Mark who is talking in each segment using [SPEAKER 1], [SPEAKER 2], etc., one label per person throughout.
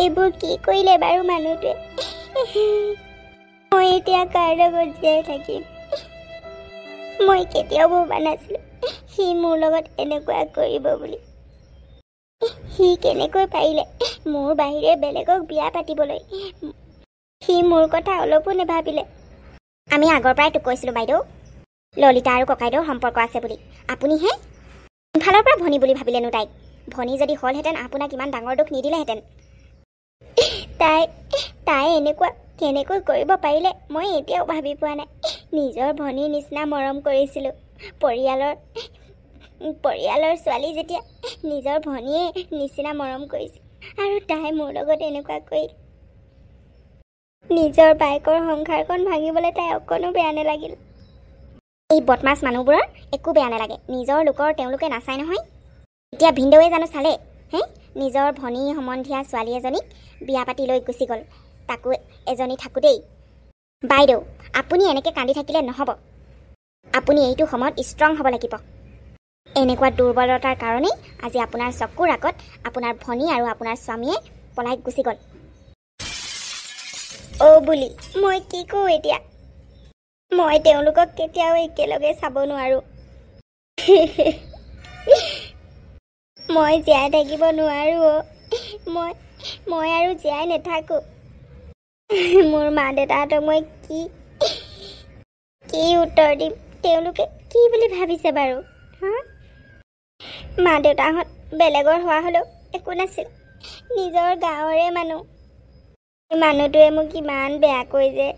[SPEAKER 1] এইবোৰ কি কৰিলে বাৰু মানুহটোৱে? মই এতিয়া কাৰ লগত জীয়াই থাকিম? মই কেতিয়াও ভবা নাছিলো সি মোৰ লগত এনেকুৱা কৰিব বুলি। সি কেনেকৈ পাৰিলে মোৰ বাহিৰে বেলেগক বিয়া পাতিবলৈ? সি মোৰ কথা অলপো নাভাবিলে। আমি আগৰ পৰাই তোক কৈছিলোঁ বাইদেউ, ললিতা আৰু ককাইদেউৰ সম্পৰ্ক আছে বুলি। আপুনিহে ইফালৰ পৰা ভনী বুলি ভাবিলেনো তাইক। ভনী যদি হ'লহেঁতেন আপোনাক ইমান ডাঙৰ দুখ নিদিলেহেঁতেন। তাই এনেকুৱা কেনেকৈ কৰিব পাৰিলে মই এতিয়াও ভাবি পোৱা নাই। নিজৰ ভনীৰ নিচিনা মৰম কৰিছিলোঁ। পৰিয়ালৰ ছোৱালী যেতিয়া নিজৰ ভনীয়ে নিচিনা মৰম কৰিছিল, আৰু তাই মোৰ লগত এনেকুৱা কৰিল। নিজৰ বাইকৰ সংসাৰখন ভাঙিবলৈ তাই অকণো বেয়া নালাগিল। এই বদমাছ মানুহবোৰৰ একো বেয়া নালাগে। নিজৰ লোকৰ তেওঁলোকে নাচায় নহয়। এতিয়া ভিনদেউৱে জানো চালে? নিজৰ ভনী সম্বন্ধীয়া ছোৱালী এজনীক বিয়া পাতি লৈ গুচি গ'ল, তাকো এজনী থাকোঁতেই। বাইদেউ, আপুনি এনেকৈ কান্দি থাকিলে নহ'ব। আপুনি এইটো সময়ত ষ্ট্ৰং হ'ব লাগিব। এনেকুৱা দুৰ্বলতাৰ কাৰণেই আজি আপোনাৰ চকুৰ আগত আপোনাৰ ভনী আৰু আপোনাৰ স্বামীয়ে পলাই গুচি গ'ল। বুলি মই কি কৰোঁ এতিয়া? মই তেওঁলোকক কেতিয়াও একেলগে চাব নোৱাৰোঁ। মই জীয়াই থাকিব নোৱাৰোঁ। মই আৰু জীয়াই নাথাকোঁ। মোৰ মা দেউতাহঁতক মই কি উত্তৰ দিম? তেওঁলোকে কি বুলি ভাবিছে বাৰু? মা দেউতাহঁত বেলেগৰ হোৱা হ'লেও একো নাছিল, নিজৰ গাঁৱৰে মানুহ। মানুহটোৱে মোক ইমান বেয়াকৈ যে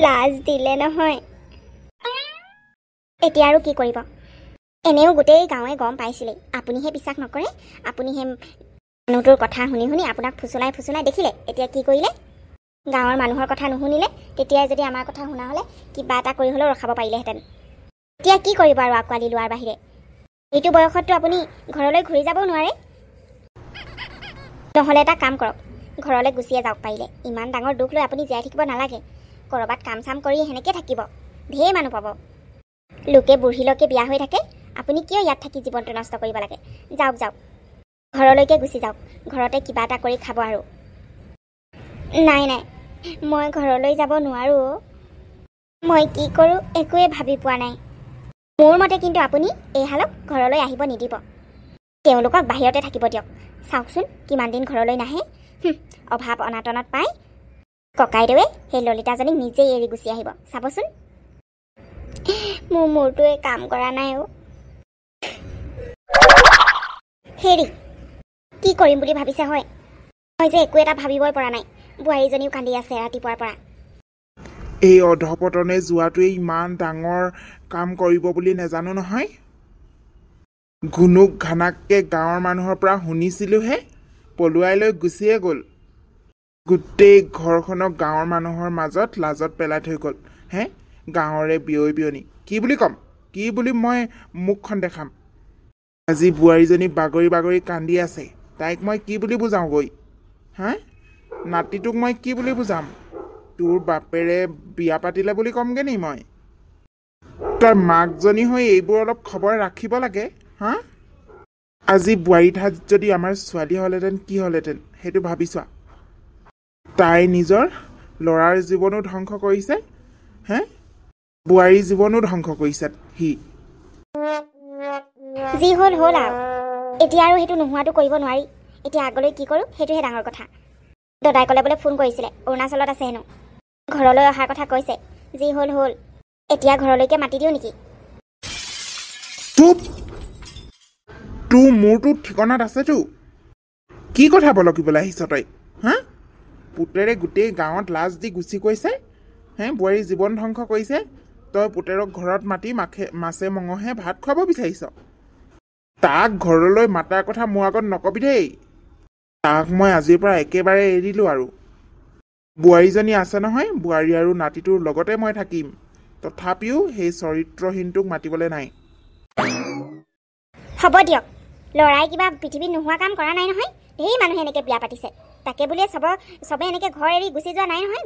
[SPEAKER 1] লাজ দিলে নহয়। এতিয়া আৰু কি কৰিব? এনেও গোটেই গাঁৱে গম পাইছিলেই। আপুনিহে বিশ্বাস নকৰে। আপুনিহে মানুহটোৰ কথা শুনি আপোনাক ফুচলাই দেখিলে। এতিয়া কি কৰিলে? গাঁৱৰ মানুহৰ কথা নুশুনিলে। তেতিয়াই যদি আমাৰ কথা শুনা হ'লে কিবা এটা কৰি হ'লেও ৰখাব পাৰিলেহেঁতেন। এতিয়া কি কৰিব আৰু আঁকোৱালি লোৱাৰ বাহিৰে? এইটো বয়সততো আপুনি ঘৰলৈ ঘূৰি যাবও নোৱাৰে। নহ'লে এটা কাম কৰক, ঘৰলৈ গুচিয়ে যাওক পাৰিলে। ইমান ডাঙৰ দুখ লৈ আপুনি জীয়াই থাকিব নালাগে। ক'ৰবাত কাম চাম কৰি সেনেকৈ থাকিব। ঢেৰ মানুহ পাব। লোকে বুঢ়ীলৈকে বিয়া হৈ থাকে। আপুনি কিয় ইয়াত থাকি জীৱনটো নষ্ট কৰিব লাগে? যাওক ঘৰলৈকে গুচি যাওক। ঘৰতে কিবা এটা কৰি খাব আৰু। নাই মই ঘৰলৈ যাব নোৱাৰোঁ। মই কি কৰোঁ একোৱে ভাবি পোৱা নাই। মোৰ মতে কিন্তু আপুনি এইহালক ঘৰলৈ আহিব নিদিব। তেওঁলোকক বাহিৰতে থাকিব দিয়ক। চাওকচোন কিমান দিন ঘৰলৈ নাহে। অভাৱ অনাটনত পাই ককাইদেৱে সেই ললিতাজনীক নিজেই এৰি গুচি আহিব। চাবচোন। মোৰ মূৰটোৱে কাম কৰা নাই। হেৰি, কি কৰিম বুলি ভাবিছে হয়? মই যে একো এটা ভাবিবই পৰা নাই। বোৱাৰীজনীও কান্দি আছে ৰাতিপুৱাৰ পৰা।
[SPEAKER 2] এই অধপতনে যোৱাটোৱে ইমান ডাঙৰ কাম কৰিব বুলি নাজানো নহয়। ঘুনুক ঘানাককৈ গাঁৱৰ মানুহৰ পৰা শুনিছিলোঁহে, পলুৱাই লৈ গুচিয়ে গ'ল। গোটেই ঘৰখনক গাঁৱৰ মানুহৰ মাজত লাজত পেলাই থৈ গ'ল। গাঁৱৰে বিয়নী কি বুলি ক'ম? কি বুলি মই মুখখন দেখাম? আজি বোৱাৰীজনী বাগৰি কান্দি আছে। তাইক মই কি বুলি বুজাওঁগৈ? নাতিটোক মই কি বুলি বুজাম? তোৰ বাপেৰে বিয়া পাতিলে বুলি ক'মগৈ নি মই? তই মাকজনী হৈ এইবোৰ অলপ খবৰ ৰাখিব লাগে। আজি বোৱাৰী ঠাইত যদি আমাৰ ছোৱালী হ'লহেঁতেন কি হ'লহেঁতেন সেইটো ভাবি চোৱা। তাই নিজৰ ল'ৰাৰ জীৱনো ধ্বংস কৰিছে, বোৱাৰীৰ জীৱনো ধ্বংস কৰিছে সি।
[SPEAKER 1] যি হ'ল আৰু। এতিয়া আৰু সেইটো নোহোৱাটো কৰিব নোৱাৰি। এতিয়া আগলৈ কি কৰোঁ সেইটোহে ডাঙৰ কথা। দাদাই ক'লে বোলে ফোন কৰিছিলে, অৰুণাচলত আছে হেনো। ঘৰলৈ অহাৰ কথা কৈছে। যি হ'ল এতিয়া ঘৰলৈকে মাতি দিওঁ নেকি?
[SPEAKER 2] তোৰ মোৰতো ঠিকনাত আছেতো। কি কথা বলকিবলৈ আহিছ তই? পুতেৰে গোটেই গাঁৱত লাজ দি গুচি গৈছে। বোৱাৰীৰ জীৱন ধ্বংস কৰিছে। তই পুতেৰক ঘৰত মাতি মাছে মঙহে ভাত খুৱাব বিচাৰিছ। তাক ঘৰলৈ মাতাৰ কথা মোৰ আগত নকবি দেই। তাক মই আজিৰ পৰা একেবাৰে এৰিলোঁ আৰু। বোৱাৰীজনী আছে নহয়, বোৱাৰী আৰু নাতিটোৰ লগতে মই থাকিম। তথাপিও সেই চৰিত্ৰহীনটোক মাতিবলৈ নাই।
[SPEAKER 1] হ'ব দিয়ক। ল'ৰাই কিবা পৃথিৱীত নোহোৱা কাম কৰা নাই নহয়। ঢেৰ মানুহে এনেকৈ বিয়া পাতিছে। তাকে বুলিয়ে চবে এনেকৈ ঘৰ এৰি গুচি যোৱা নাই নহয়।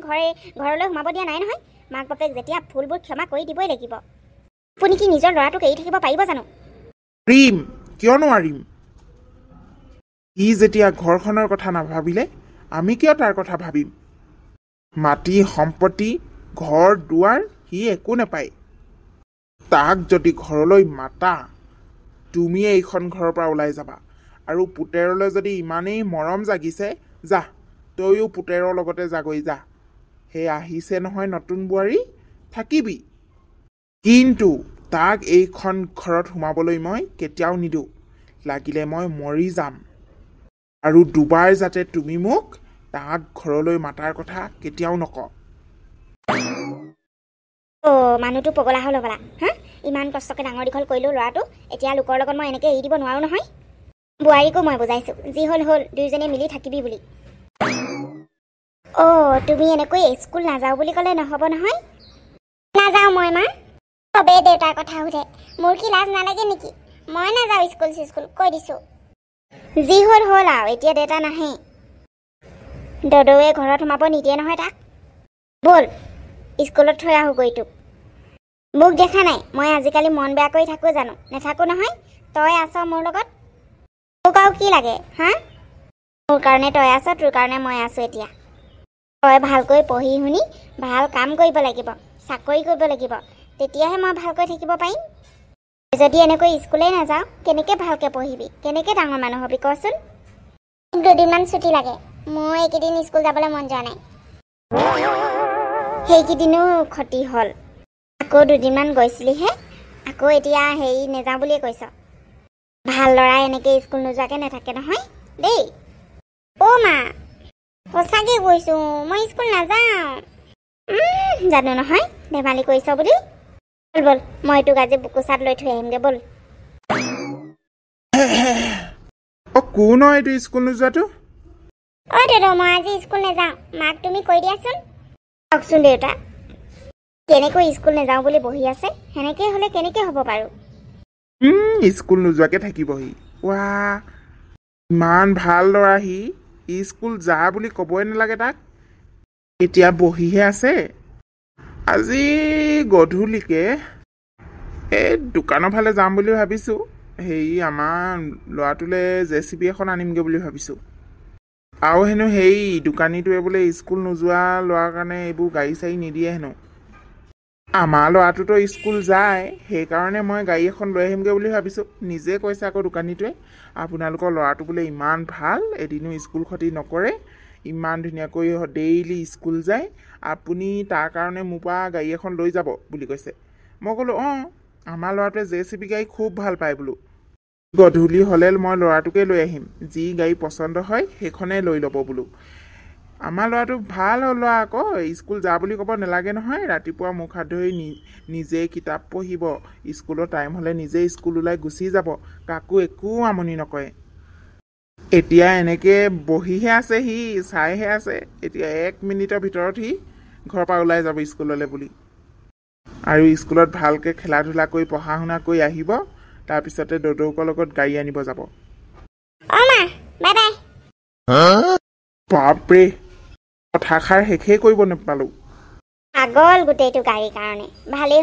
[SPEAKER 1] ঘৰলৈ সোমাব দিয়া নাই নহয়। মাক বাপেক যেতিয়া ভুলবোৰ ক্ষমা কৰি দিবই লাগিব। আপুনি কি নিজৰ ল'ৰাটোক এৰি থাকিব পাৰিব জানো?
[SPEAKER 2] কিয় নোৱাৰিম? সি যেতিয়া ঘৰখনৰ কথা নাভাবিলে আমি কিয় তাৰ কথা ভাবিম? মাটি সম্পত্তি ঘৰ দুৱাৰ সি একো নাপায়। তাক যদি ঘৰলৈ মাতা তুমি এইখন ঘৰৰ পৰা ওলাই যাবা। আৰু পুতেৰলৈ যদি ইমানেই মৰম জাগিছে যা তয়ো পুতেৰৰ লগতে যাগৈ যা। সেই আহিছে নহয় নতুন বোৱাৰী, থাকিবি। কিন্তু তাক এইখন ঘৰত সোমাবলৈ মই কেতিয়াও নিদিওঁ। লাগিলে মই মৰি যাম। আৰু দুবাৰ যাতে তুমি মোক তাক ঘৰলৈ মাতাৰ কথা কেতিয়াও নকওঁ।
[SPEAKER 1] মানুহটো পগলা হ'ল হ'বলা। হা, ইমান কষ্টকৈ ডাঙৰ দীঘল কৰিলোঁ ল'ৰাটো, এতিয়া লোকৰ লগত মই এনেকৈ এৰি দিব নোৱাৰোঁ নহয়। বোৱাৰীকো মই বুজাইছোঁ, যি হ'ল হ'ল, দুয়োজনে মিলি থাকিবি বুলি। তুমি এনেকৈ স্কুল নাযাওঁ বুলি ক'লে নহ'ব নহয়। নাযাওঁ মই মা। চবেই দেউতাৰ কথা সোধে, মোৰ কি লাজ নালাগে নেকি? মই নাযাওঁ স্কুল চিস্কুল, কৈ দিছোঁ। যি হ'ল হ'ল আৰু, এতিয়া দেউতা নাহে। দদৌৱে ঘৰত সোমাব নিদিয়ে নহয় তাক। ব'ল স্কুলত থৈ আহোঁগৈ তোক। মোক দেখা নাই মই আজিকালি মন বেয়া কৰি থাকোঁ জানো? নাথাকোঁ নহয়। তই আছ মোৰ লগত, মোক আৰু কি লাগে? হা, মোৰ কাৰণে তই আছ, তোৰ কাৰণে মই আছোঁ। এতিয়া তই ভালকৈ পঢ়ি শুনি ভাল কাম কৰিব লাগিব, চাকৰি কৰিব লাগিব, তেতিয়াহে মই ভালকৈ থাকিব পাৰিম। যদি এনেকৈ স্কুলেই নাযাওঁ কেনেকৈ ভালকৈ পঢ়িবি, কেনেকৈ ডাঙৰ মানুহ হ'বি কচোন? দুদিনমান ছুটি লাগে, মোৰ এইকেইদিন স্কুল যাবলৈ মন যোৱা নাই। সেইকেইদিনো ক্ষতি হ'ল, আকৌ দুদিনমান গৈছিলিহে, আকৌ এতিয়া হেৰি নেযাওঁ বুলিয়ে কৈছ। ভাল ল'ৰা এনেকৈ স্কুল নোযোৱাকৈ নাথাকে নহয় দেই। মা সঁচাকৈ কৈছোঁ, মই স্কুল নাযাওঁ। জানো নহয় ধেমালি কৰিছ বুলি। ব'ল ব'ল, মই তোক আজি বুকুচাত লৈ থৈ আহিমগৈ, ব'ল।
[SPEAKER 2] কোন হয় এইটো স্কুল নোযোৱাটো?
[SPEAKER 1] দাদা মই আজি স্কুল নাযাওঁ, মাক তুমি কৈ দিয়াচোন। কওকচোন দেউতা, কেনেকৈ স্কুল নাযাওঁ বুলি বহি আছে? সেনেকৈ হ'লে কেনেকৈ হ'ব বাৰু?
[SPEAKER 2] স্কুল নোযোৱাকৈ থাকিবহি। ইমান ভাল ল'ৰা সি, স্কুল যা বুলি ক'বই নালাগে তাক। এতিয়া বহিহে আছে। আজি গধূলিকে এই দোকানৰ ফালে যাম বুলি ভাবিছোঁ। আমাৰ ল'ৰাটোলৈ JCB এখন আনিমগৈ বুলি ভাবিছোঁ। আৰু হেনো দোকানীটোৱে বোলে স্কুল নোযোৱা ল'ৰাৰ কাৰণে এইবোৰ গাড়ী চাড়ী নিদিয়ে হেনো। আমাৰ ল'ৰাটোতো স্কুল যায়, সেইকাৰণে মই গাড়ী এখন লৈ আহিমগৈ বুলি ভাবিছোঁ। নিজে কৈছে আকৌ দোকানীটোৱে, আপোনালোকৰ ল'ৰাটো বোলে ইমান ভাল, এদিনো স্কুল ক্ষতি নকৰে, ইমান ধুনীয়াকৈ ডেইলি স্কুল যায়, আপুনি তাৰ কাৰণে মোৰ পৰা গাড়ী এখন লৈ যাব বুলি কৈছে। মই ক'লোঁ আমাৰ ল'ৰাটোৱে JCB গাড়ী খুব ভাল পায় বোলো। গধূলি হ'লে মই ল'ৰাটোকে লৈ আহিম, যি গাড়ী পচন্দ হয় সেইখনেই লৈ ল'ব বোলো। আমাৰ ল'ৰাটো ভাল হ'ল ল'ৰা আকৌ, স্কুল যা বুলি ক'ব নালাগে নহয়। ৰাতিপুৱা মুখ হাত ধুই নিজেই কিতাপ পঢ়িব, স্কুলৰ টাইম হ'লে নিজেই স্কুল ওলাই গুচি যাব, কাকো একো আমনি নকৰে। এতিয়া এনেকৈ বহিহে আছে সি, চাইহে আছে। এতিয়া 1 মিনিটৰ ভিতৰত সি ঘৰৰ পৰা ওলাই যাব স্কুললৈ বুলি। আৰু স্কুলত ভালকৈ খেলা ধূলা কৰি পঢ়া শুনা কৰি আহিব, তাৰপিছতে দদৌকৰ লগত গাড়ী আনিব যাব। বাপৰে, কথাষাৰ শেষেই কৰিব নাপালোঁ।
[SPEAKER 1] পাগল গোটেইটো গাড়ীৰ কাৰণে। ভালেই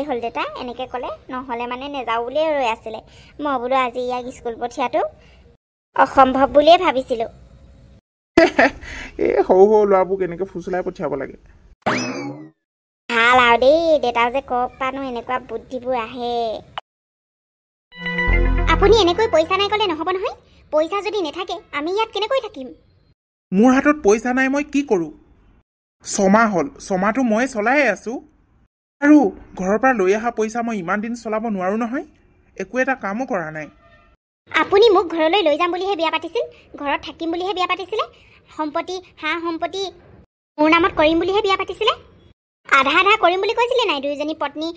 [SPEAKER 1] হ'ল দেউতা এনেকৈ ক'লে, নহ'লে মানে নেযাওঁ বুলিয়ে ৰৈ আছিলে। মই বোলো আজি ইয়াক স্কুল পঠিয়াটো অসম্ভৱ বুলিয়ে ভাবিছিলোঁ।
[SPEAKER 2] এই সৰু সৰু ল'ৰাবোৰ কেনেকৈ ফুচলাই পঠিয়াব লাগে।
[SPEAKER 1] ভাল আৰু দেই, দেউতা যে ক'ৰ পৰানো এনেকুৱা বুদ্ধিবোৰ আহে। আপুনি এনেকৈ পইচা নাই ক'লে নহ'ব নহয়। পইচা যদি নাথাকে আমি ইয়াত কেনেকৈ থাকিম?
[SPEAKER 2] মোৰ হাতত পইচা নাই, মই কি কৰোঁ? 6 মাহ হ'ল, 6 মাহটো মই চলাইয়ে আছোঁ। আৰু ঘৰৰ পৰা লৈ অহা পইচা মই ইমান দিন চলাব নোৱাৰোঁ নহয়, একো এটা কামো কৰা নাই।
[SPEAKER 1] আপুনি মোক ঘৰলৈ লৈ যাম বুলিহে বিয়া পাতিছিল, ঘৰত থাকিম বুলিহে বিয়া পাতিছিলে, সম্পত্তি সা সম্পত্তি মোৰ নামত কৰিম বুলিহে বিয়া পাতিছিলে। আধা আধা কৰিম বুলি কৈছিলে নাই, দুয়োজনী পত্নী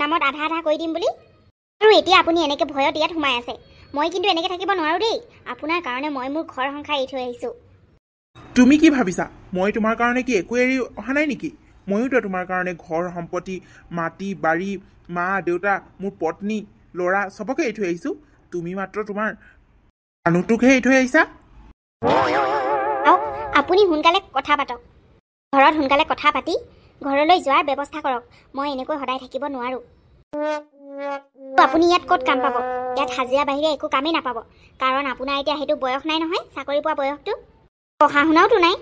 [SPEAKER 1] নামত আধা আধা কৰি দিম বুলি। আৰু এতিয়া আপুনি এনেকৈ ভয়ত ইয়াত সোমাই আছে। মই কিন্তু এনেকৈ থাকিব নোৱাৰোঁ দেই। আপোনাৰ কাৰণে মই মোৰ ঘৰ সংসাৰ এৰি থৈ আহিছোঁ।
[SPEAKER 2] তুমি কি ভাবিছা, মই তোমাৰ কাৰণে কি একো এৰি অহা নাই নেকি? ময়োতো তোমাৰ কাৰণে ঘৰ সম্পত্তি, মাটি বাৰী, মা দেউতা, মোৰ পত্নী, ল'ৰা চবকে এৰি থৈ আহিছোঁ। তুমি মাত্ৰ তোমাৰ মানুহটোকহে এৰি থৈ আহিছা।
[SPEAKER 1] আপুনি সোনকালে কথা পাতক, ঘৰত সোনকালে কথা পাতি ঘৰলৈ যোৱাৰ ব্যৱস্থা কৰক। মই এনেকৈ সদায় থাকিব নোৱাৰোঁ। আপুনি ইয়াত ক'ত কাম পাব? ইয়াত হাজিৰা বাহিৰে একো কামেই নাপাব, কাৰণ আপোনাৰ এতিয়া সেইটো বয়স নাই নহয়, চাকৰি পোৱা বয়সটো। পঢ়া শুনাওতো নাই।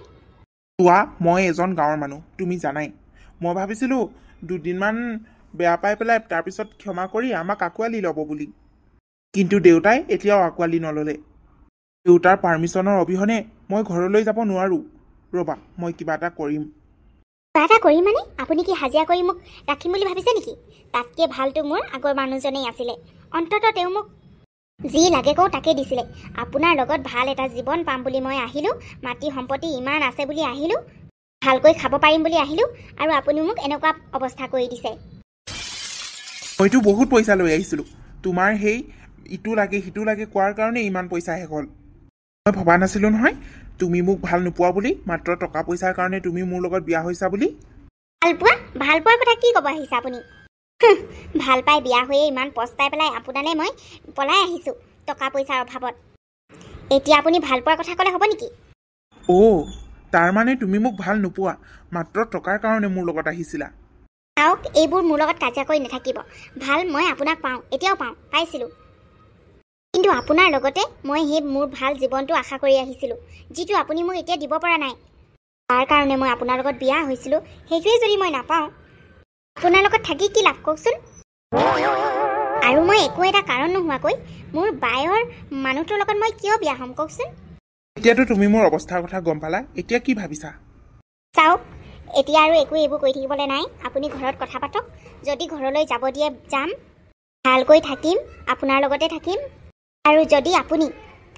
[SPEAKER 2] চোৱা, মই এজন গাঁৱৰ মানুহ, তুমি জানাই। মই ভাবিছিলোঁ দুদিনমান বেয়া পাই পেলাই তাৰপিছত ক্ষমা কৰি আমাক আঁকোৱালি ল'ব বুলি, কিন্তু দেউতাই এতিয়াও আঁকোৱালি নল'লে। দেউতাৰ পাৰ্মিশ্যনৰ অবিহনে মই ঘৰলৈ যাব নোৱাৰোঁ। ৰ'বা, মই কিবা এটা কৰিম।
[SPEAKER 1] কিবা এটা কৰিম মানে? আপুনি কি হাজিৰা কৰি মোক ৰাখিম বুলি ভাবিছে নেকি? তাতকৈ ভালটো মোৰ আগৰ মানুহজনেই আছিলে। অন্ততঃ তেওঁ মোক যি লাগে কওঁ তাকে দিছিলে। আপোনাৰ লগত ভাল এটা জীৱন পাম বুলি মই আহিলোঁ, মাটি সম্পত্তি ইমান আছে বুলি আহিলোঁ, ভালকৈ খাব পাৰিম বুলি আহিলোঁ, আৰু আপুনি মোক এনেকুৱা অৱস্থা কৰি দিছে।
[SPEAKER 2] মইতো বহুত পইচা লৈ আহিছিলোঁ। তোমাৰ সেই ইটো লাগে সিটো লাগে কোৱাৰ কাৰণে ইমান পইচা শেষ হ'ল। মই ভবা নাছিলোঁ নহয় তুমি মোক ভাল নোপোৱা বুলি, মাত্ৰ টকা পইচাৰ কাৰণে তুমি মোৰ লগত বিয়া হৈছা বুলি।
[SPEAKER 1] ভাল পোৱাৰ কথা কি ক'ব আহিছে আপুনি? ভাল পাই বিয়া হৈয়ে ইমান পস্তাই পেলাই আপোনালৈ মই পলাই আহিছোঁ টকা পইচাৰ অভাৱত। এতিয়া আপুনি ভাল পোৱাৰ কথা ক'লে হ'ব নেকি?
[SPEAKER 2] তাৰমানে তুমি মোক ভাল নোপোৱা, মাত্ৰ টকাৰ কাৰণে মোৰ লগত আহিছিলা।
[SPEAKER 1] চাওক, এইবোৰ মোৰ লগত কাজিয়া কৰি নাথাকিব। ভাল মই আপোনাক পাওঁ, এতিয়াও পাইছিলোঁ, কিন্তু আপোনাৰ লগতে মই সেই মোৰ ভাল জীৱনটো আশা কৰি আহিছিলোঁ, যিটো আপুনি মোক এতিয়া দিব পৰা নাই। তাৰ কাৰণে মই আপোনাৰ লগত বিয়া হৈছিলোঁ। সেইটোৱে যদি মই নাপাওঁ, আপোনাৰ লগত থাকি কি লাভ কওকচোন? আৰু মই একো এটা কাৰণ নোহোৱাকৈ মোৰ বায়ৰ মানুহটোৰ লগত মই কিয় বিয়া হ'ম কওকচোন?
[SPEAKER 2] এতিয়াতো তুমি মোৰ অৱস্থাৰ কথা গম পালা, এতিয়া কি ভাবিছা?
[SPEAKER 1] চাওক, এতিয়া আৰু একো এইবোৰ কৰি থাকিবলৈ নাই। আপুনি ঘৰত কথা পাতক। যদি ঘৰলৈ যাব দিয়ে যাম, ভালকৈ থাকিম, আপোনাৰ লগতে থাকিম। আৰু যদি আপুনি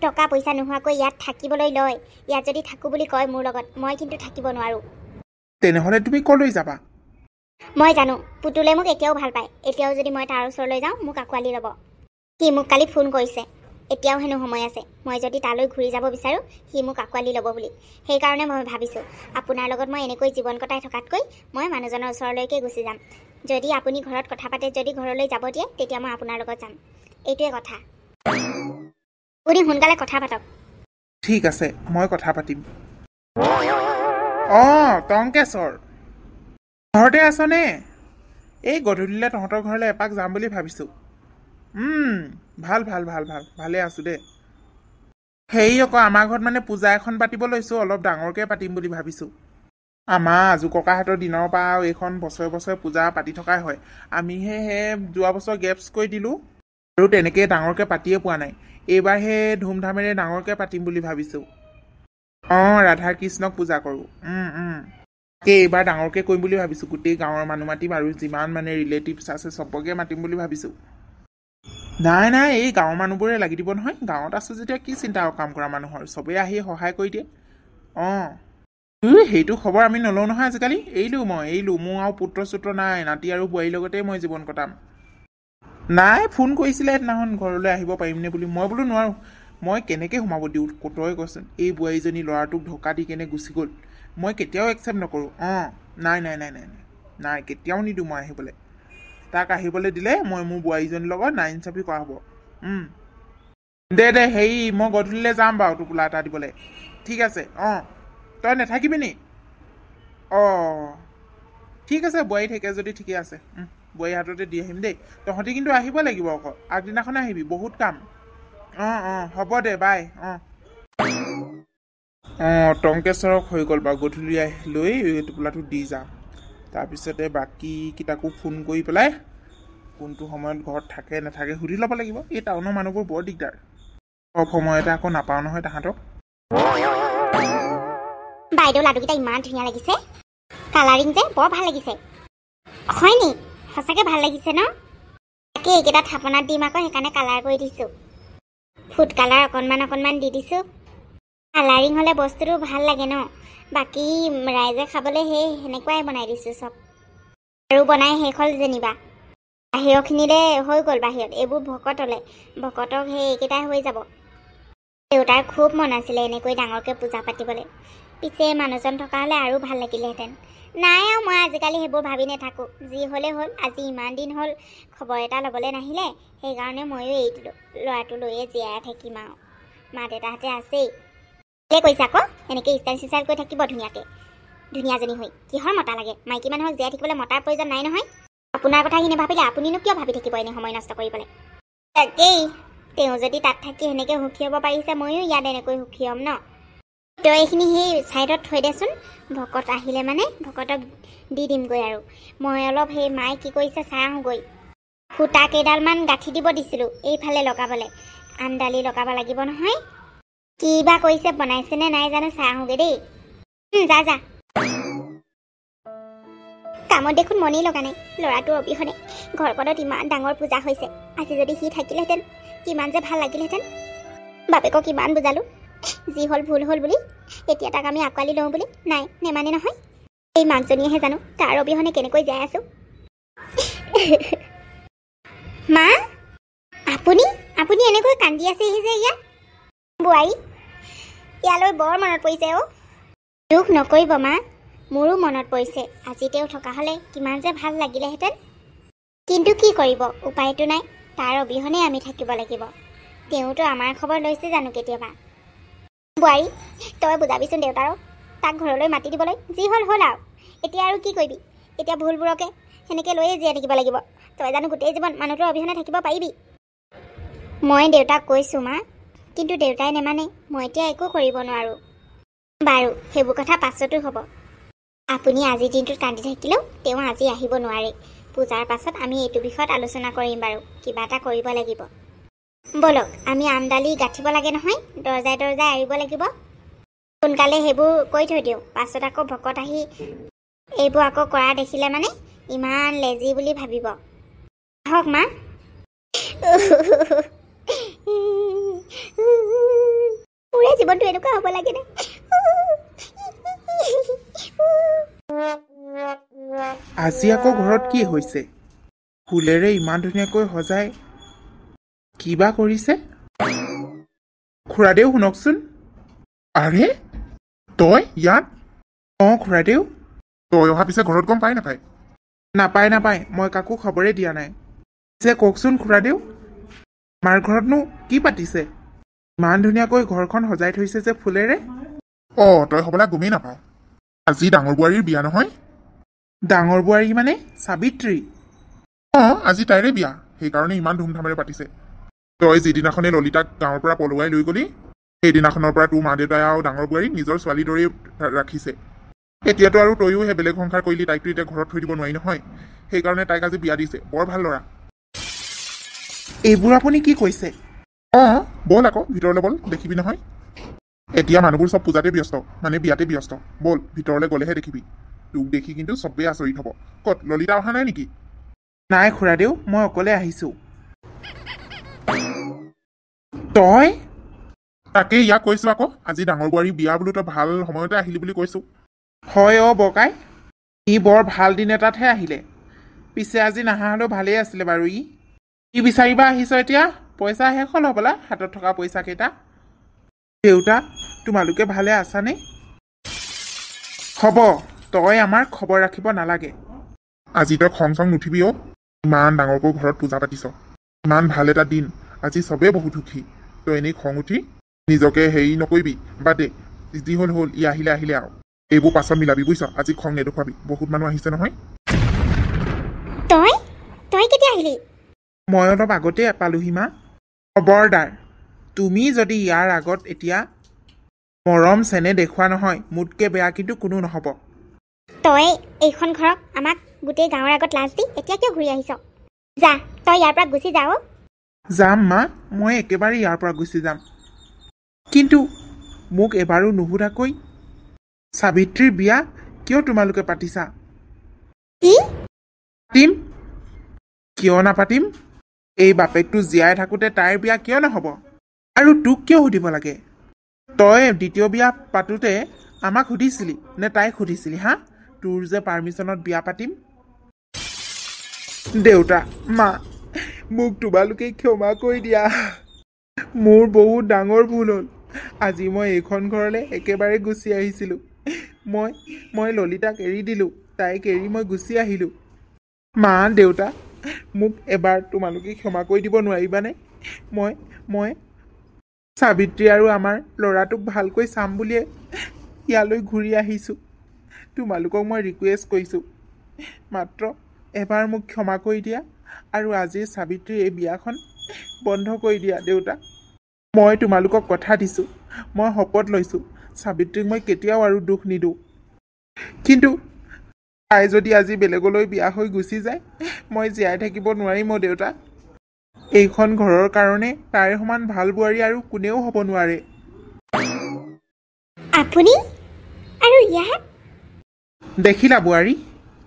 [SPEAKER 1] টকা পইচা নোহোৱাকৈ ইয়াত থাকিবলৈ লয়, ইয়াত যদি থাকোঁ বুলি কয় মোৰ লগত, মই কিন্তু থাকিব নোৱাৰোঁ।
[SPEAKER 2] তেনেহ'লে তুমি ক'লৈ যাবা?
[SPEAKER 1] মই জানো পুতুলে মোক এতিয়াও ভাল পায়। এতিয়াও যদি মই তাৰ ওচৰলৈ যাওঁ, মোক আঁকোৱালি ল'ব। সি মোক কালি ফোন কৰিছে, এতিয়াও হেনো সময় আছে। মই যদি তালৈ ঘূৰি যাব বিচাৰোঁ, সি মোক আঁকোৱালি ল'ব বুলি। সেইকাৰণে মই ভাবিছোঁ আপোনাৰ লগত মই এনেকৈ জীৱন কটাই থকাতকৈ মই মানুহজনৰ ওচৰলৈকে গুচি যাম। যদি আপুনি ঘৰত কথা পাতে, যদি ঘৰলৈ যাব দিয়ে, তেতিয়া মই আপোনাৰ লগত যাম। এইটোৱে কথা। আপুনি সোনকালে কথা পাতক।
[SPEAKER 2] ঠিক আছে, মই কথা পাতিম। টংকেশ্বৰ, ঘৰতে আছনে? এই গধূলিলৈ তহঁতৰ ঘৰলৈ এপাক যাম বুলি ভাবিছোঁ। ভালে আছোঁ দে। হেৰি আকৌ, আমাৰ ঘৰত মানে পূজা এখন পাতিব লৈছোঁ, অলপ ডাঙৰকৈ পাতিম বুলি ভাবিছোঁ। আমাৰ আজু ককাহঁতৰ দিনৰ পৰা আৰু এইখন বছৰে বছৰে পূজা পাতি থকাই হয়। আমিহে যোৱা বছৰ গেপছ কৰি দিলোঁ আৰু তেনেকৈ ডাঙৰকৈ পাতিয়ে পোৱা নাই। এইবাৰহে ধুমধামেৰে ডাঙৰকৈ পাতিম বুলি ভাবিছোঁ। ৰাধা কৃষ্ণক পূজা কৰোঁ। এইবাৰ ডাঙৰকৈ কৰিম বুলি ভাবিছোঁ। গোটেই গাঁৱৰ মানুহ মাতিম আৰু যিমান মানে ৰিলেটিভছ আছে চবকে মাতিম বুলি ভাবিছোঁ। নাই, এই গাঁৱৰ মানুহবোৰে লাগি দিব নহয়। গাঁৱত আছোঁ যেতিয়া কি চিন্তা আৰু কাম কৰা মানুহৰ, চবেই আহি সহায় কৰি দিয়ে। সেইটো খবৰ আমি নলওঁ নহয় আজিকালি। এৰিলোঁ। মোৰ আৰু পুত্ৰ চুত্ৰ নাই, নাতি আৰু বোৱাৰীৰ লগতেই মই জীৱন কটাম। নাই, ফোন কৰিছিলে সেইদিনাখন ঘৰলৈ আহিব পাৰিমনে বুলি। মই বোলো নোৱাৰোঁ, মই কেনেকৈ সোমাব দিওঁ তই কচোন। এই বোৱাৰীজনী ল'ৰাটোক ধক্কা দি কেনে গুচি গ'ল, মই কেতিয়াও একচেপ্ট নকৰোঁ। নাই, কেতিয়াও নিদিওঁ মই আহিবলৈ। তাক আহিবলৈ দিলে মই মোৰ বোৱাৰীজনীৰ লগত নাইনচাফি কৰা হ'ব। দে হেৰি, মই গধূলিলৈ যাম বাৰু টোপোলা এটা দিবলৈ। ঠিক আছে। তই নাথাকিবি নি? ঠিক আছে, বোৱাৰী থাকে যদি ঠিকে আছে। বোৱাৰী হাততে দি আহিম দেই। তহঁতি কিন্তু আহিব লাগিব আকৌ, আগদিনাখনে আহিবি, বহুত কাম। হ'ব দে, বাই। টংকেশ্বৰক হৈ গ'ল বাৰু, গধূলি লৈ টোপোলাটো দি যাম। তাৰপিছতে বাকীকেইটাকো ফোন কৰি পেলাই কোনটো সময়ত ঘৰত থাকে নাথাকে সুধি ল'ব লাগিব। এই টাউনৰ মানুহবোৰ বৰ দিগদাৰ, চব সময়তে আকৌ নাপাওঁ নহয় তাহাঁতক।
[SPEAKER 1] বাইদেউ, লাডুকেইটা ইমান ধুনীয়া লাগিছে, কালাৰিং যে বৰ ভাল লাগিছে। হয় নি? সঁচাকৈ ভাল লাগিছে ন? তাকে এইকেইটা থাপনাত দিম আকৌ, সেইকাৰণে কালাৰ কৰি দিছোঁ। ফুড কালাৰ অকণমান দি দিছোঁ। কালাৰিং হ'লে বস্তুটো ভাল লাগে ন। বাকী ৰাইজে খাবলৈ সেনেকুৱাই বনাই দিছোঁ চব। আৰু বনাই শেষ হ'ল যেনিবা। বাহিৰৰখিনিলে হৈ গ'ল। বাহিৰত এইবোৰ ভকতক এইকেইটাই হৈ যাব। দেউতাৰ খুব মন আছিলে এনেকৈ ডাঙৰকৈ পূজা পাতিবলৈ। পিছে মানুহজন থকা হ'লে আৰু ভাল লাগিলেহেঁতেন। নাই আৰু মই আজিকালি সেইবোৰ ভাবি নাথাকোঁ। যি হ'লে হ'ল। আজি ইমান দিন হ'ল খবৰ এটা ল'বলৈ নাহিলে, সেইকাৰণে ময়ো এই ল'ৰাটো লৈয়ে জীয়াই থাকিম আৰু। মা দেউতাহঁতে আছেই। ভালে কৈছে আকৌ, এনেকৈ ষ্টাইল কৰি থাকিব ধুনীয়াজনী হৈ। কিহৰ মতা লাগে? মাইকী মানুহক জীয়াই থাকিবলৈ মতাৰ প্ৰয়োজন নাই নহয়। আপোনাৰ কথাখিনি ভাবিলে আপুনিনো কিয় ভাবি থাকিব এনে সময় নষ্ট কৰিবলৈ তাকেই তেওঁ যদি তাত থাকি সেনেকৈ সুখী হ'ব পাৰিছে ময়ো ইয়াত এনেকৈ সুখী হ'ম ন তই এইখিনি সেই ছাইডত থৈ দেচোন ভকত আহিলে মানে ভকতক দি দিমগৈ আৰু মই অলপ সেই মায়ে কি কৰিছে চাই আহোঁগৈ সূতা কেইডালমান গাঁঠি দিব দিছিলোঁ এইফালে লগাবলৈ আমডালি লগাব লাগিব নহয় কি বা কৰিছে বনাইছেনে নাই জানো চাই আহোঁগৈ দেই যা যা কামত দেখোন মনেই লগা নাই ল'ৰাটোৰ অবিহনে ঘৰখনত ইমান ডাঙৰ পূজা হৈছে আজি যদি সি থাকিলেহেঁতেন কিমান যে ভাল লাগিলহেঁতেন বাপেকক ইমান বুজালোঁ যি হ'ল ভুল হ'ল বুলি এতিয়া তাক আমি আঁকোৱালি লওঁ বুলি নাই নেমানে নহয় এই মাকজনীয়েহে জানো তাৰ অবিহনে কেনেকৈ যাই আছোঁ মা আপুনি আপুনি এনেকৈ কান্দি আছেহি যে ইয়াত বোৱাৰী ইয়ালৈ বৰ মনত পৰিছে অ' দুখ নকৰিব মা মোৰো মনত পৰিছে আজি তেওঁ থকা হ'লে কিমান যে ভাল লাগিলেহেঁতেন কিন্তু কি কৰিব উপায়টো নাই তাৰ অবিহনে আমি থাকিব লাগিব তেওঁতো আমাৰ খবৰ লৈছে জানো কেতিয়াবা বোৱাৰী তই বুজাবিচোন দেউতাৰক তাক ঘৰলৈ মাতি দিবলৈ যি হ'ল হ'ল আৰু এতিয়া আৰু কি কৰিবি এতিয়া ভুলবোৰকে সেনেকৈ লৈয়ে জীয়াই থাকিব লাগিব তই জানো গোটেই জীৱন মানুহটোৰ অবিহনে থাকিব পাৰিবি মই দেউতাক কৈছোঁ মা কিন্তু দেউতাই নেমানে মই এতিয়া একো কৰিব নোৱাৰোঁ বাৰু সেইবোৰ কথা পাছতো হ'ব আপুনি আজিৰ দিনটোত কান্দি থাকিলেও তেওঁ আজি আহিব নোৱাৰে পূজাৰ পাছত আমি এইটো বিষয়ত আলোচনা কৰিম বাৰু কিবা এটা কৰিব লাগিব বলক আমি আমডালি গাঁঠিব লাগে নহয় দৰ্জাই দৰ্জাই এৰিব লাগিব সোনকালে সেইবোৰ কৈ থৈ দিওঁ পাছত আকৌ ভকত আহি এইবোৰ আকৌ কৰা দেখিলে মানে ইমান লেজি বুলি ভাবিব আহক মা মোৰে জীৱনটো এনেকুৱা হ'ব লাগেনে
[SPEAKER 2] আজি আকৌ ঘৰত কি হৈছে ফুলেৰে ইমান ধুনীয়াকৈ সজাই কিবা কৰিছে খুৰাদেউ শুনকচোন আৰে তই ইয়াত অঁ খুৰাদেউ
[SPEAKER 3] তই অহা পিছে ঘৰত গম পাই নাপায়
[SPEAKER 2] নাপায় মই কাকো খবৰে দিয়া নাই পিছে কওকচোন খুৰাদেউ আমাৰ ঘৰতনো কি পাতিছে ইমান ধুনীয়াকৈ ঘৰখন সজাই থৈছে যে ফুলেৰে
[SPEAKER 3] তই হ'বলা গমেই নাপাৱ আজি ডাঙৰ বোৱাৰীৰ বিয়া নহয়
[SPEAKER 2] ডাঙৰ বোৱাৰী মানে সাবিত্ৰী
[SPEAKER 3] আজি তাইৰে বিয়া সেইকাৰণে ইমান ধুমধামেৰে পাতিছে তই যিদিনাখনে ললিতাক গাঁৱৰ পৰা পলুৱাই লৈ গলি সেইদিনাখনৰ পৰা তোৰ মা দেউতাই আৰু ডাঙৰ বোৱাৰী নিজৰ ছোৱালীৰ দৰেই ৰাখিছে এতিয়াতো আৰু তয়ো সেই বেলেগ সংসাৰ কৰিলি তাইকতো এতিয়া ঘৰত থৈ দিব নোৱাৰি নহয় সেইকাৰণে তাইক আজি বিয়া দিছে বৰ ভাল ল'ৰা
[SPEAKER 2] এইবোৰ আপুনি কি কৈছে
[SPEAKER 3] ব'ল আকৌ ভিতৰলৈ ব'ল দেখিবি নহয় এতিয়া মানুহবোৰ চব পূজাতে ব্যস্ত মানে বিয়াতে ব্যস্ত ব'ল ভিতৰলৈ গ'লেহে দেখিবি তোক দেখি কিন্তু চবেই আচৰিত হ'ব ক'ত ললিতা অহা নাই নেকি
[SPEAKER 2] নাই খুৰাদেউ মই অকলে আহিছোঁ তই
[SPEAKER 3] তাকেই ইয়াক কৈছোঁ আকৌ আজি ডাঙৰ বোৱাৰী বিয়া বোলো তই ভাল সময়তে আহিলি বুলি কৈছোঁ
[SPEAKER 2] হয় বকাই ই বৰ ভাল দিন এটাতহে আহিলে পিছে আজি নাহা হ'লেও ভালেই আছিলে বাৰু ই বিচাৰিবা আহিছ এতিয়া পইচা শেষ হ'ল হ'বলা হাতত থকা পইচাকেইটা দেউতা তোমালোকে ভালে আছানে হ'ব তই আমাৰ খবৰ ৰাখিব নালাগে
[SPEAKER 3] আজি তই খং চং নুঠিবি ইমান ডাঙৰকৈ ঘৰত পূজা পাতিছ ইমান ভাল এটা দিন আজি চবেই বহুত সুখী তই এনেই খং উঠি নিজকে হেৰি নকৰিবি বাদ দে যি হ'ল ই আহিলে আৰু এইবোৰ পাছত মিলাবি বুজিছ আজি খং নেদেখুৱাবি বহুত মানুহ আহিছে নহয়
[SPEAKER 1] তই কেতিয়া আহিলি
[SPEAKER 2] মই অলপ আগতে পালোহি মা খবৰদাৰ তুমি যদি ইয়াৰ আগত এতিয়া মৰম চেনে দেখুওৱা নহয় মোতকৈ বেয়া কিন্তু কোনো নহ'ব
[SPEAKER 1] তই এইখন ঘৰক আমাক গোটেই গাঁৱৰ আগত লাজ দি এতিয়া কিয় ঘূৰি আহিছ যা তই ইয়াৰ পৰা গুচি যাও
[SPEAKER 2] যাম মা মই একেবাৰে ইয়াৰ পৰা গুচি যাম কিন্তু মোক এবাৰো নুসুধাকৈ সাবিত্ৰীৰ বিয়া কিয় তোমালোকে পাতিছা
[SPEAKER 1] কি
[SPEAKER 2] পাতিম কিয় নাপাতিম এই বাপেকটো জীয়াই থাকোঁতে তাইৰ বিয়া কিয় নহ'ব আৰু তোক কিয় সুধিব লাগে তই দ্বিতীয় বিয়া পাতোঁতে আমাক সুধিছিলি নে তাইক সুধিছিলি হা তোৰ যে পাৰ্মিশ্যনত বিয়া পাতিম দেউতা মা মোক তোমালোকে ক্ষমা কৰি দিয়া মোৰ বহুত ডাঙৰ ভুল হ'ল আজি মই এইখন ঘৰলৈ একেবাৰে গুচি আহিছিলোঁ মই ললিতাক এৰি দিলোঁ তাইক এৰি মই গুচি আহিলোঁ মা দেউতা মোক এবাৰ তোমালোকে ক্ষমা কৰি দিব নোৱাৰিবানে মই সাবিত্ৰী আৰু আমাৰ ল'ৰাটোক ভালকৈ চাম বুলিয়ে ইয়ালৈ ঘূৰি আহিছোঁ তোমালোকক মই ৰিকুৱেষ্ট কৰিছোঁ মাত্ৰ এবাৰ মোক ক্ষমা কৰি দিয়া আৰু আজিৰ সাবিত্ৰীৰ এই বিয়াখন বন্ধ কৰি দিয়া দেউতা। মই তোমালোকক কথা দিছোঁ, মই শপত লৈছোঁ সাবিত্ৰীক মই কেতিয়াও আৰু দুখ নিদিওঁ। কিন্তু তাই যদি আজি বেলেগলৈ বিয়া হৈ গুচি যায় মই জীয়াই থাকিব নোৱাৰিম অ' দেউতা। এইখন ঘৰৰ কাৰণে তাইৰ সমান ভাল বোৱাৰী আৰু কোনেও হ'ব নোৱাৰে।
[SPEAKER 1] আপুনি আৰু ইয়াত
[SPEAKER 2] দেখিলা বোৱাৰী,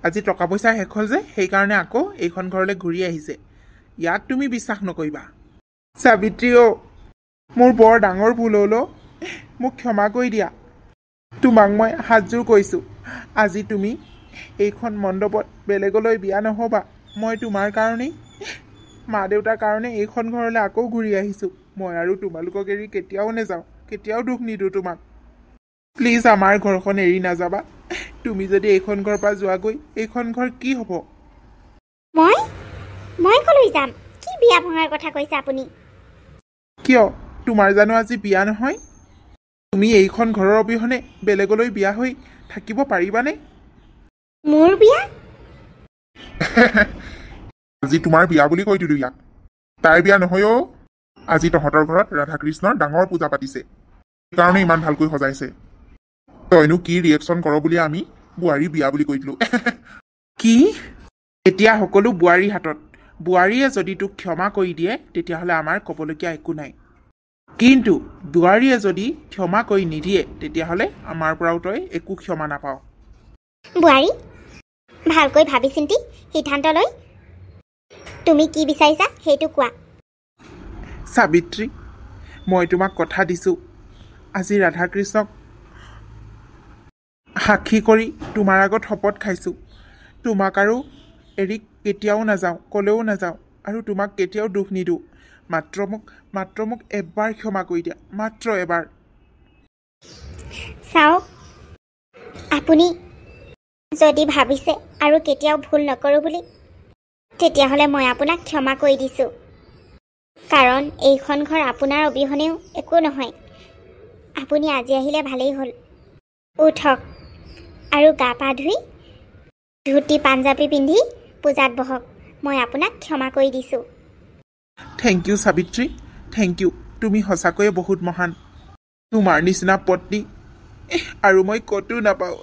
[SPEAKER 2] আজি টকা পইচা শেষ হ'ল যে সেইকাৰণে আকৌ এইখন ঘৰলৈ ঘূৰি আহিছে। ইয়াক তুমি বিশ্বাস নকৰিবা। সাবিত্ৰী অ', মোৰ বৰ ডাঙৰ ভুল হ'ল অ', মোক ক্ষমা কৰি দিয়া। তোমাক মই হাতযোৰ কৈছোঁ, আজি তুমি এইখন মণ্ডপত বেলেগলৈ বিয়া নহ'বা। মই তোমাৰ কাৰণেই, মা দেউতাৰ কাৰণে এইখন ঘৰলৈ আকৌ ঘূৰি আহিছোঁ। মই আৰু তোমালোকক এৰি কেতিয়াও নাযাওঁ, কেতিয়াও দুখ নিদিওঁ তোমাক। প্লিজ আমাৰ ঘৰখন এৰি নাযাবা। তুমি যদি এইখন ঘৰৰ পৰা যোৱাগৈ এইখন ঘৰ কি হ'ব?
[SPEAKER 1] মই কলৈ যাম? কি বিয়া ভঙাৰ কথা কৈছে আপুনি?
[SPEAKER 2] কিয়, তোমাৰ জানো আজি বিয়া নহয়? তুমি এইখন ঘৰৰ অবিহনে বেলেগলৈ বিয়া হৈ থাকিব পাৰিবানে?
[SPEAKER 1] মোৰ বিয়া?
[SPEAKER 3] আজি তোমাৰ বিয়া বুলি কৈ দিলো ইয়াক। তাইৰ বিয়া নহয় অ'। আজি তহঁতৰ ঘৰত ৰাধা কৃষ্ণৰ ডাঙৰ পূজা পাতিছে, সেইকাৰণে ইমান ভালকৈ সজাইছে। তইনো কি ৰিয়েকশ্যন কৰ বুলি আমি বোৱাৰী বিয়া বুলি কৈ দিলো।
[SPEAKER 2] কি? এতিয়া সকলো বোৱাৰীৰ হাতত। বোৱাৰীয়ে যদি তোক ক্ষমা কৰি দিয়ে তেতিয়াহ'লে আমাৰ ক'বলগীয়া একো নাই। কিন্তু বোৱাৰীয়ে যদি ক্ষমা কৰি নিদিয়ে তেতিয়াহ'লে আমাৰ পৰাও তই একো ক্ষমা নাপাওঁ।
[SPEAKER 1] বোৱাৰী, ভালকৈ ভাবি চিন্তি সিদ্ধান্ত লৈ তুমি কি বিচাৰিছা সেইটো কোৱা।
[SPEAKER 2] সাবিত্ৰী, মই তোমাক কথা দিছোঁ, আজি ৰাধাকৃষ্ণক সাক্ষী কৰি তোমাৰ আগত শপত খাইছোঁ, তোমাক আৰু এৰি কেতিয়াও নাযাওঁ, ক'লেও নাযাওঁ আৰু তোমাক কেতিয়াও দুখ নিদিওঁ। মাত্ৰ মোক এবাৰ ক্ষমা কৰি দিয়া, মাত্ৰ এবাৰ।
[SPEAKER 1] চাওক, আপুনি যদি ভাবিছে আৰু কেতিয়াও ভুল নকৰোঁ বুলি, তেতিয়াহ'লে মই আপোনাক ক্ষমা কৰি দিছোঁ। কাৰণ এইখন ঘৰ আপোনাৰ অবিহনেও একো নহয়। আপুনি আজি আহিলে ভালেই হ'ল। উঠক আৰু গা পা ধুই ধুতি পাঞ্জাবী পিন্ধি পূজাত বহক। মই আপোনাক ক্ষমা কৰি দিছোঁ।
[SPEAKER 2] Thank you Savitri, thank you. তুমি সঁচাকৈয়ে বহুত মহান। তোমাৰ নিচিনা পত্নী আৰু মই ক'তো নাপাওঁ।